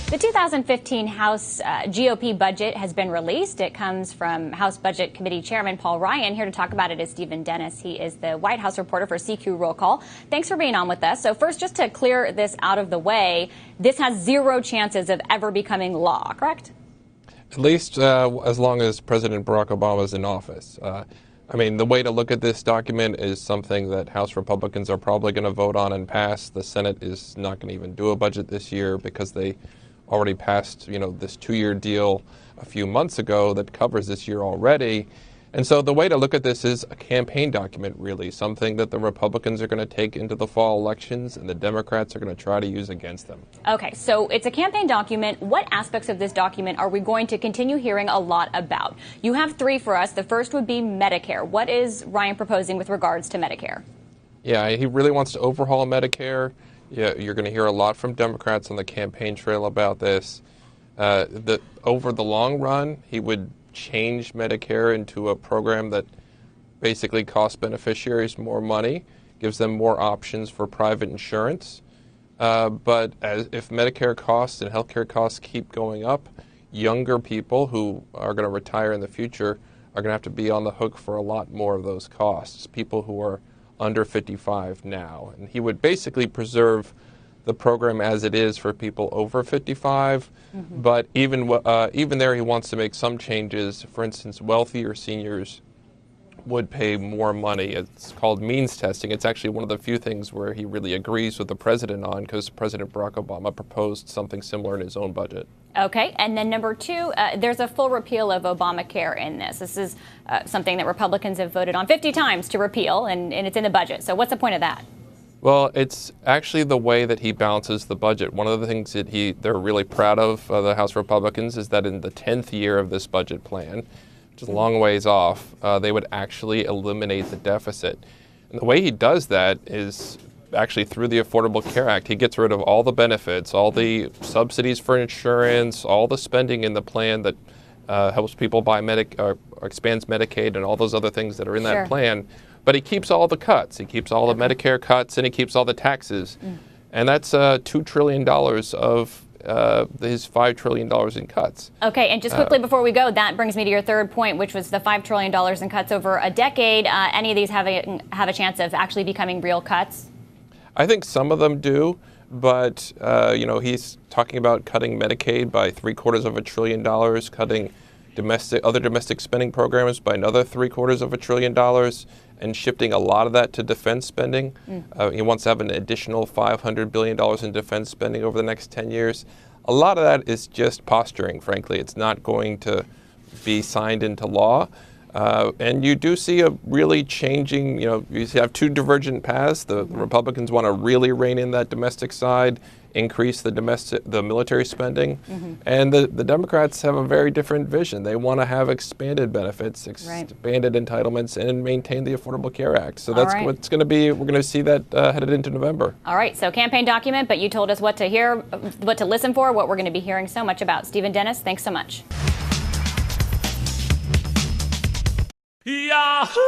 The 2015 House GOP budget has been released. It comes from House Budget Committee Chairman Paul Ryan. Here to talk about it is Stephen Dennis. He is the White House reporter for CQ Roll Call. Thanks for being on with us. So first, just to clear this out of the way, this has zero chances of ever becoming law, correct? At least as long as President Barack Obama is in office. I mean, the way to look at this document is something that House Republicans are probably going to vote on and pass. The Senate is not going to even do a budget this year because they already passed, this 2-year deal a few months ago that covers this year already. And so the way to look at this is a campaign document, really, something that the Republicans are going to take into the fall elections and the Democrats are going to try to use against them. Okay, so it's a campaign document. What aspects of this document are we going to continue hearing a lot about? You have 3 for us. The first would be Medicare. What is Ryan proposing with regards to Medicare? Yeah, he really wants to overhaul Medicare. Yeah, you're going to hear a lot from Democrats on the campaign trail about this. Over the long run, he would change Medicare into a program that basically costs beneficiaries more money, gives them more options for private insurance. But if Medicare costs and healthcare costs keep going up, younger people who are going to retire in the future are going to have to be on the hook for a lot more of those costs, people who are under 55 now. And he would basically preserve the program as it is for people over 55, but even there he wants to make some changes. For instance, wealthier seniors would pay more money. It's called means testing. It's actually one of the few things where he really agrees with the president on, because President Barack Obama proposed something similar in his own budget. Okay, and then number 2, there's a full repeal of Obamacare in this. This is something that Republicans have voted on 50 times to repeal, and it's in the budget. So what's the point of that? Well, it's actually the way that he balances the budget. One of the things that they're really proud of, the House Republicans, is that in the 10th year of this budget plan, which is a long ways off, they would actually eliminate the deficit. And the way he does that is actually through the Affordable Care Act. He gets rid of all the benefits, all the subsidies for insurance, all the spending in the plan that helps people buy expands Medicaid and all those other things that are in that plan. But he keeps all the cuts. He keeps all the Medicare cuts, and he keeps all the taxes. And that's $2 trillion of his $5 trillion in cuts. Okay, and just quickly before we go, that brings me to your third point, which was the $5 trillion in cuts over a decade. Any of these have a chance of actually becoming real cuts? I think some of them do, but he's talking about cutting Medicaid by $750 billion, cutting other domestic spending programs by another $750 billion, and shifting a lot of that to defense spending. He wants to have an additional $500 billion in defense spending over the next 10 years. A lot of that is just posturing, frankly. It's not going to be signed into law. And you do see a really changing, you have 2 divergent paths. The Republicans want to really rein in that domestic side, increase the military spending. And the Democrats have a very different vision. They want to have expanded benefits, expanded entitlements, and maintain the Affordable Care Act. So that's what's going to be. We're going to see that headed into November. All right. So campaign document, but you told us what to hear, what to listen for, what we're going to be hearing so much about. Stephen Dennis, thanks so much. Yahoo!